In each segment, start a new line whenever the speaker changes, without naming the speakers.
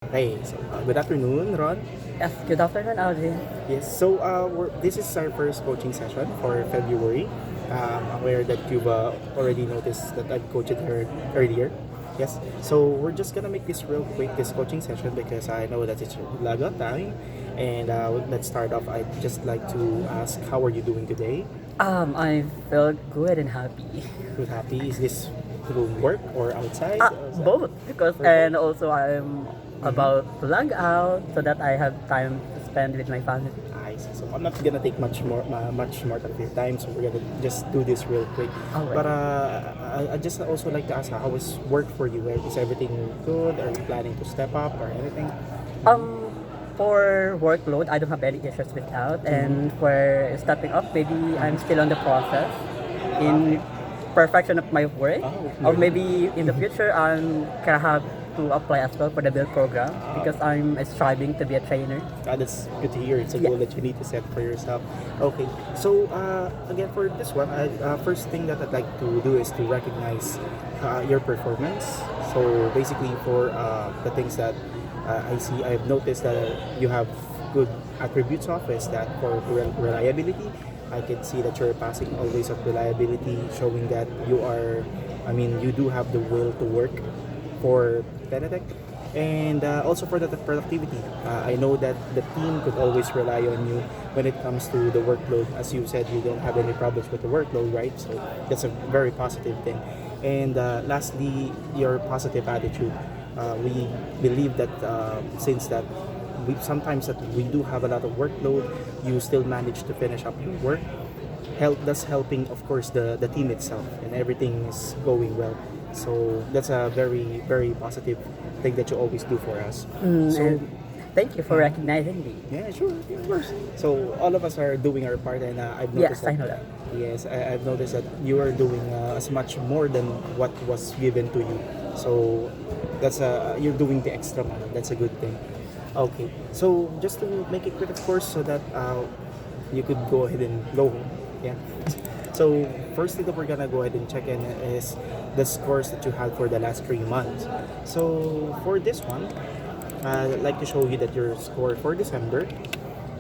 Hey, so good afternoon, Ron.
Yes, good afternoon, Audrey.
Yes, so this is our first coaching session for February. I'm aware that you've already noticed that I've coached her earlier. Yes, so we're just gonna make this real quick, this coaching session, because I know that it's lag of time. And let's start off. I'd just like to ask, how are you doing today?
I feel good and happy.
Good, happy? Is this through work or outside?
Both because
For both?
and also I'm about to log out so that I have time to spend with my family.
I see. So I'm not gonna take much more of your time. So we're gonna just do this real quick.
Alright.
But I just also like to ask, how was work for you? Is everything good? Are you planning to step up or anything?
Um, for workload, I don't have any issues with that, and for stepping up, maybe I'm still on the process in perfection of my work,
Oh,
or
really?
maybe in the future I'm gonna have to apply as well for the build program because I'm striving to be a trainer.
That's good to hear. It's a
Yeah.
goal that you need to set for yourself. Okay. So again, for this one, first thing that I'd like to do is to recognize your performance. So basically, for the things that I see, I've noticed that you have good attributes of is that for reliability. I can see that you're passing always of reliability, showing that you are. I mean, you do have the will to work for Benetech. And also for the productivity. I know that the team could always rely on you when it comes to the workload. As you said, you don't have any problems with the workload, right? So that's a very positive thing. And lastly, your positive attitude. We believe that since that we sometimes that we do have a lot of workload, you still manage to finish up your work, thus helping of course the team itself, and everything is going well. So that's a very positive thing that you always do for us. So
And thank you for recognizing me.
yeah, sure, of course. So all of us are doing our part, and I've noticed
Yes, I
that.
know that.
Yes, I've noticed that you are doing as much more than what was given to you. So that's you're doing the extra mile. That's a good thing. Okay, so just to make it quick, of course, so that you could go ahead and go home. Yeah. So first thing that we're gonna go ahead and check in is the scores that you had for the last 3 months. So for this one, I'd like to show you that your score for December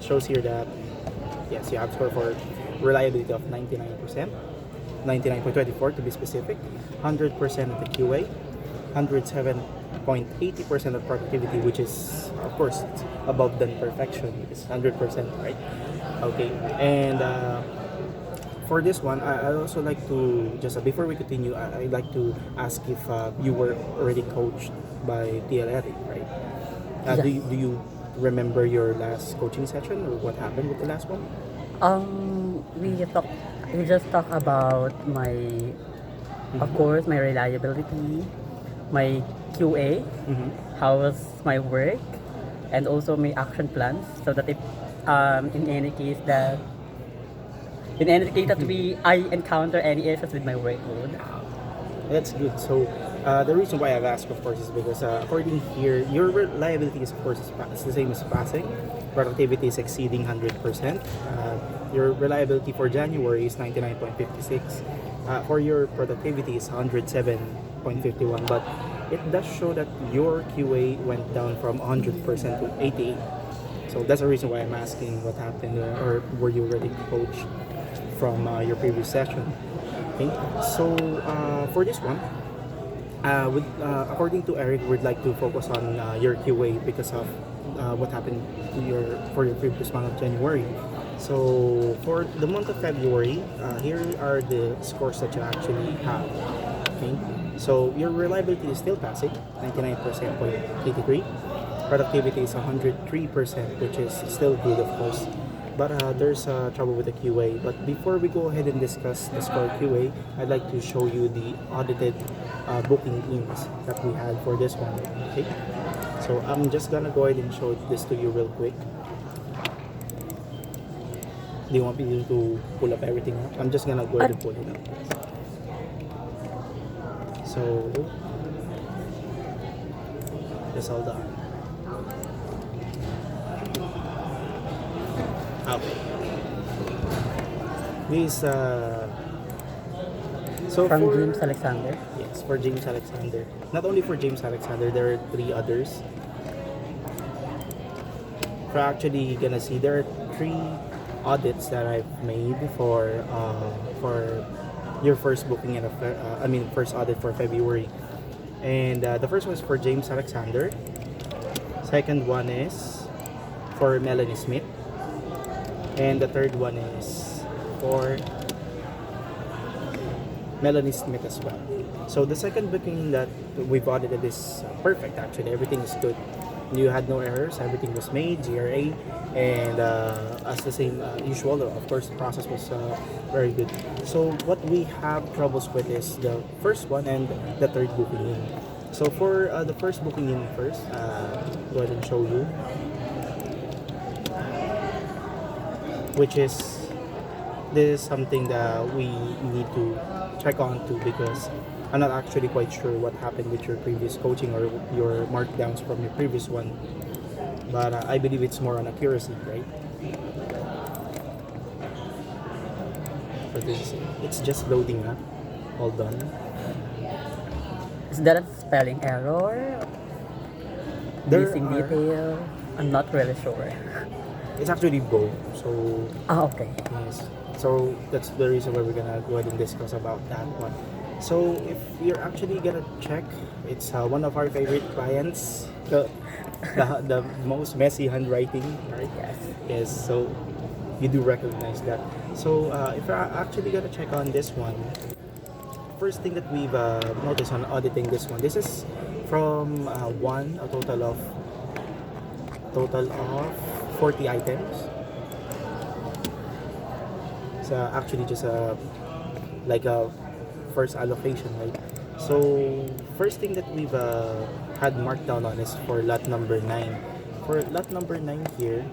shows here that yes, you have score for reliability of 99%, 99.24 to be specific, 100% of the QA, 107.80% of productivity, which is of course it's above than perfection. It's 100%, right? Okay, and for this one, I also like to just before we continue, I'd like to ask if you were already coached by TL Eric, right?
Yes.
Do you remember your last coaching session or what happened with the last one?
We talk. We just talk about my, of
Mm-hmm.
course, my reliability, my QA,
Mm-hmm.
how was my work, and also my action plans. So that if, in any case that, I encounter any issues with my workload.
That's good. So the reason why I've asked, of course, is because according here, your reliability is, of course, it's the same as passing. Productivity is exceeding 100%. Your reliability for January is 99.56. For your productivity is 107.51. But it does show that your QA went down from 100% to 88. So that's the reason why I'm asking what happened, or were you already coached from your previous session? Okay. So for this one, according to Eric, we'd like to focus on your QA because of what happened to for your previous month of January. So for the month of February, here are the scores that you actually have. Okay. So your reliability is still passing, 99.83. Productivity is 103%, which is still good, of course. But there's trouble with the QA. But before we go ahead and discuss the score QA, I'd like to show you the audited booking ins that we had for this one. Okay. So I'm just gonna go ahead and show this to you real quick. Do you want me to pull up everything up? I'm just gonna go ahead
At,
and pull it up. So that's all done. Okay. This so
from
for
James Alexander.
yes, for James Alexander. Not only for James Alexander, there are three others. If you're actually gonna see, there are three audits that I've made for your first booking in I mean first audit for February. And the first one is for James Alexander. Second one is for Melanie Smith. And the third one is for Melanie Smith as well. So the second booking that we've audited is perfect actually. Everything is good. You had no errors. Everything was made, GRA, and as the same usual. Of course, the process was very good. So what we have troubles with is the first one and the third booking in. So for the first booking in first, go ahead and show you, which is this is something that we need to check on too because I'm not actually quite sure what happened with your previous coaching or your markdowns from your previous one, but I believe it's more on accuracy, right? So this is, it's just loading up. Hold on.
Is that a spelling error?
There
Missing
are-
detail? I'm not really sure.
It's actually both. So
Okay.
yes. So that's the reason why we're gonna go ahead and discuss about that one. So if you're actually gonna check, it's one of our favorite clients, the most messy handwriting, right?
Yes.
Yes. So you do recognize that. So if you're actually gonna check on this one, first thing that we've noticed on auditing this one, this is from a total of 40 items. It's actually just like a first allocation, right? So first thing that we've had marked down on is for lot number 9. For lot number 9 here,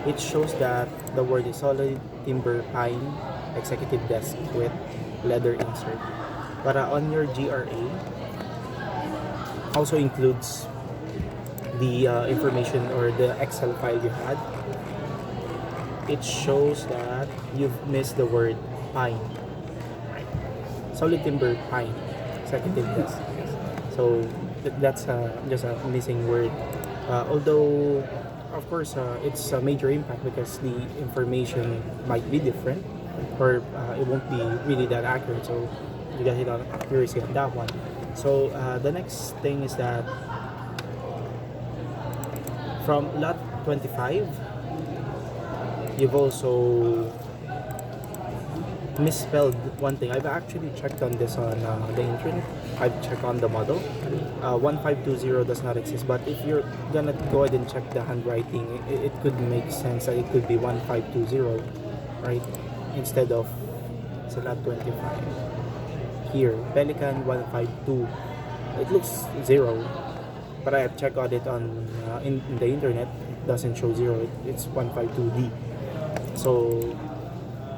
it shows that the word is solid timber pine executive desk with leather insert. But on your GRA also includes the information or the Excel file you had. It shows that you've missed the word pine. Right. Solid timber pine executive desk. So that's just a missing word. Although of course it's a major impact because the information might be different or it won't be really that accurate, so you got hit on accuracy on that one. So the next thing is that from lot 25 you've also misspelled one thing. I've actually checked on this on the internet. I've checked on the model. 1520 does not exist, but if you're gonna go ahead and check the handwriting, it could make sense that it could be 1520, right? Instead of sa lot 25. Here, Pelican 152. It looks 0, but I have checked on it on in the internet. It doesn't show 0. It's 152D. So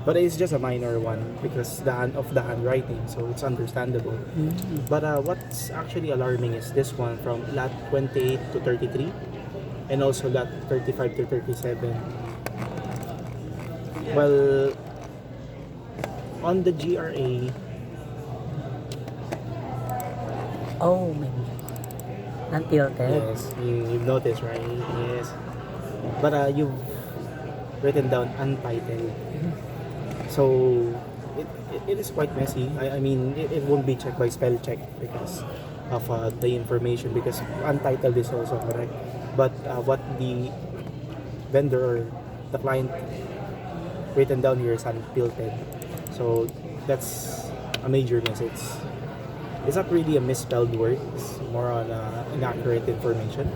but it's just a minor one because of the handwriting, so it's understandable. But what's actually alarming is this one from lot 28 to 33 and also lot 35 to 37. Well, on the GRA,
Oh, maybe. Untilted.
yes, you've noticed, right? Yes. But you've written down untitled. So it is quite messy. I mean, it won't be checked by spell check because of the information, because untitled is also correct. But what the vendor or the client written down here is untilted. So that's a major miss. It's not really a misspelled word. It's more on inaccurate information.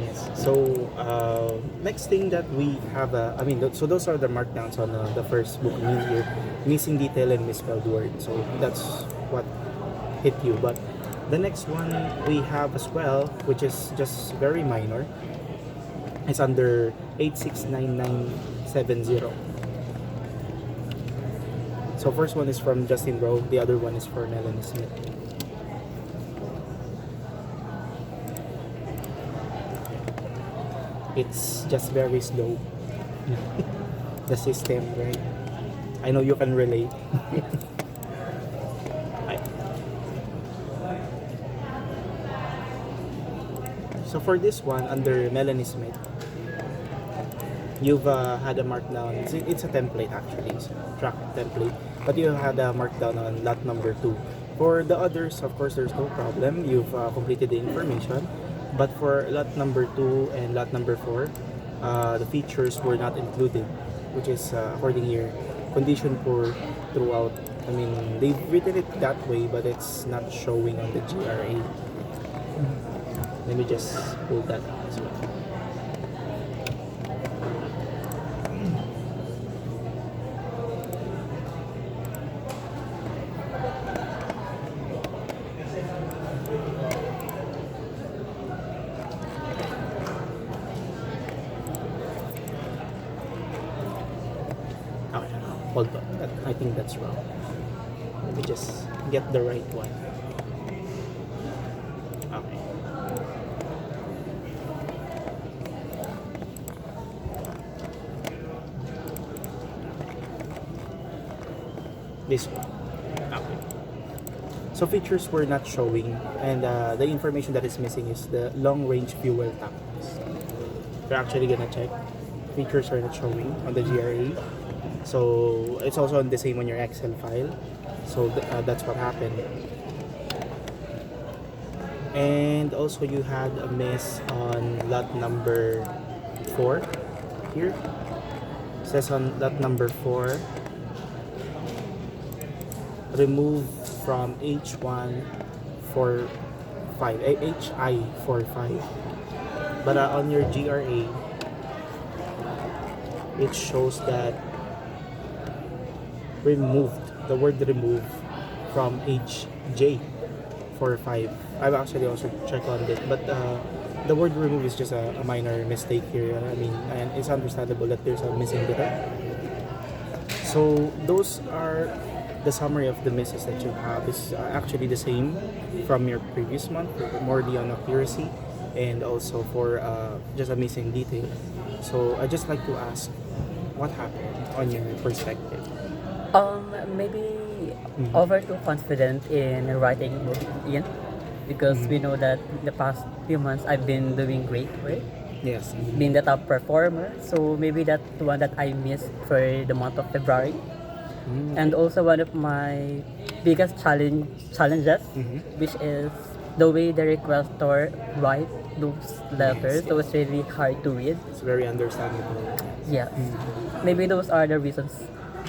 Yes. So next thing that we have, so those are the markdowns on the first book here, missing detail and misspelled word. So that's what hit you. But the next one we have as well, which is just very minor. It's under 869970. So first one is from Justin Rowe, the other one is for Melanie Smith. It's just very slow. The system, right? I know you can relate. I- So for this one, under Melanie Smith, you've had a markdown. It's a template actually, it's a track template. But you had a markdown on lot number 2. For the others, of course, there's no problem. You've completed the information. But for lot number 2 and lot number 4, the features were not included, which is according here, condition poor throughout. I mean, they've written it that way, but it's not showing on the GRA. Let me just pull that as well. Okay, hold on. I think that's wrong. Let me just get the right one. Okay. This one. Okay. So features were not showing, and the information that is missing is the long-range fuel tanks. We're actually gonna check. Features are not showing on the GRA. So it's also on the same on your Excel file. So that's what happened. And also you had a miss on lot number 4 here. It says on lot number 4, remove from H1 for 5, HI for 5. But on your GRA, it shows that removed, the word remove from HJ for 5. I've actually also checked on it, but the word remove is just a minor mistake here. I mean, and it's understandable that there's a missing letter. So those are the summary of the misses that you have. Is actually the same from your previous month, more on accuracy and also for just a missing detail. So I just like to ask, what happened on your perspective?
Maybe over too confident in writing moving in, because we know that the past few months I've been doing great work,
Yes.
being the top performer. So maybe that's one that I missed for the month of February. And also one of my biggest challenges, which is the way the requestor write those letters. So it's really hard to read.
It's very understandable.
Yes. Maybe those are the reasons.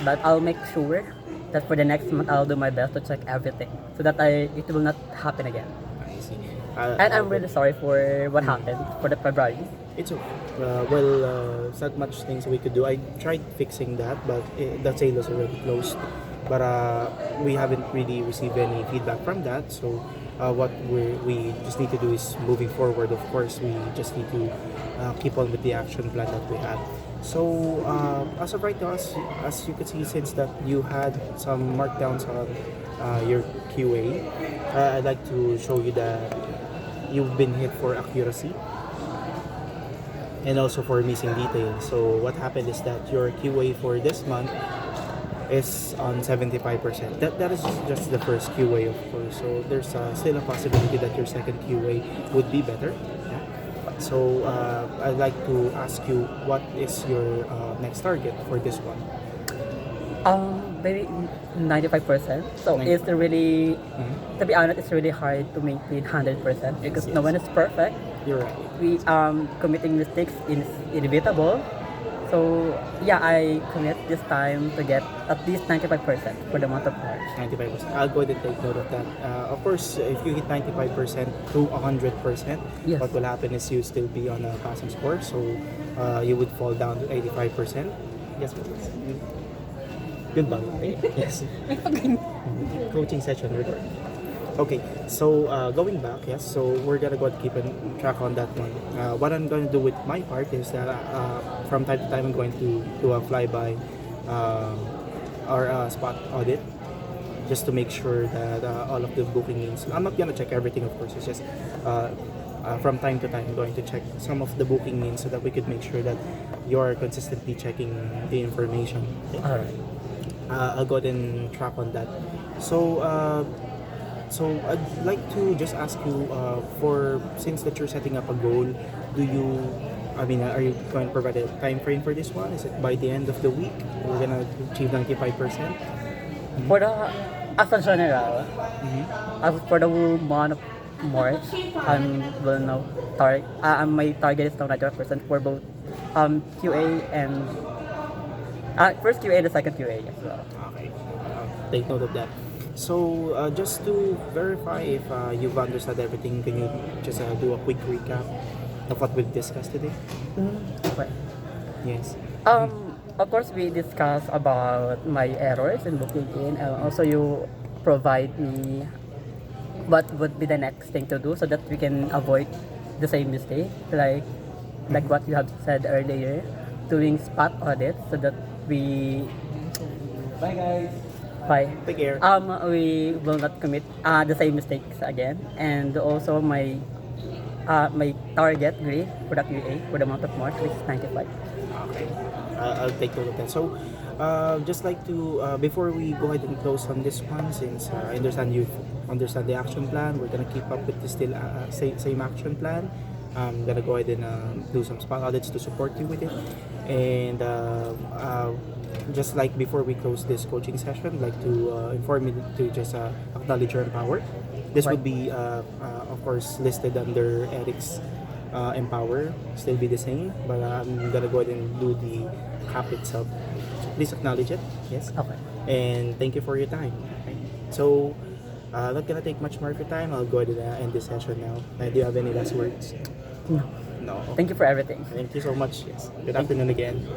But I'll make sure that for the next month I'll do my best to check everything so that it will not happen again.
I see.
And I'm really sorry for what happened for the February.
It's okay. It's not much things we could do. I tried fixing that, but the sale is already closed. But we haven't really received any feedback from that. So what we just need to do is moving forward. Of course, we just need to keep on with the action plan that we had. So as of right now, as you can see, since that you had some markdowns on your QA, I'd like to show you that you've been hit for accuracy and also for missing details. So what happened is that your QA for this month is on 75%. That is just the first QA, of course. So there's still a possibility that your second QA would be better. Yeah. So I'd like to ask you, what is your next target for this one?
Maybe 95%. So
90.
it's really, to be honest, it's really hard to maintain 100% because no one is perfect.
You're right.
We committing mistakes is inevitable. So yeah, I commit this time to get at least 95% for the month of March.
95%. I'll go ahead and take note of that. Of course, if you hit 95% to 100%,
Yes.
what will happen is you still be on a passing score. So you would fall down to 85%. Yes, please. Good bang. Yes. Coaching session recorded. Okay, so going back, yes, so we're gonna go and keep a track on that one. What I'm gonna do with my part is that from time to time I'm going to do a flyby or a spot audit just to make sure that all of the booking names. I'm not gonna check everything, of course. It's just from time to time I'm going to check some of the booking names so that we could make sure that you're consistently checking the information. Okay?
Alright.
I'll go ahead and track on that. So So I'd like to just ask you, for since that you're setting up a goal, do you, I mean, are you going to provide a time frame for this one? Is it by the end of the week we're gonna achieve 95%?
For the, as a general,
Mm-hmm.
as for the month of March, I'm will now my target is now 90% for both QA and first QA and the second QA as well.
Okay. Take note of that. So, just to verify if you've understood everything, can you just do a quick recap of what we've discussed today?
Okay.
Yes.
Of course, we discussed about my errors in bookkeeping, and also you provide me what would be the next thing to do so that we can avoid the same mistake, like what you have said earlier, doing spot audits so that we bye.
Take care.
We will not commit the same mistakes again, and also my target grade for the QA for the month of March is 95.
Okay. I'll take note of that. So, just like to, before we go ahead and close on this one, since I understand you understand the action plan, we're gonna keep up with the still same action plan. I'm gonna go ahead and do some spot audits to support you with it. And just like before we close this coaching session, I'd like to inform you to just acknowledge your empower. This would be, of course, listed under Eric's empower, still be the same, but I'm gonna go ahead and do the cap itself. So please acknowledge it, yes.
Okay.
And thank you for your time. Okay. So, not gonna take much more of your time. I'll go ahead and end this session now. Do you have any last words?
No.
No.
Thank you for everything.
Thank you so much. Yes. Good afternoon again.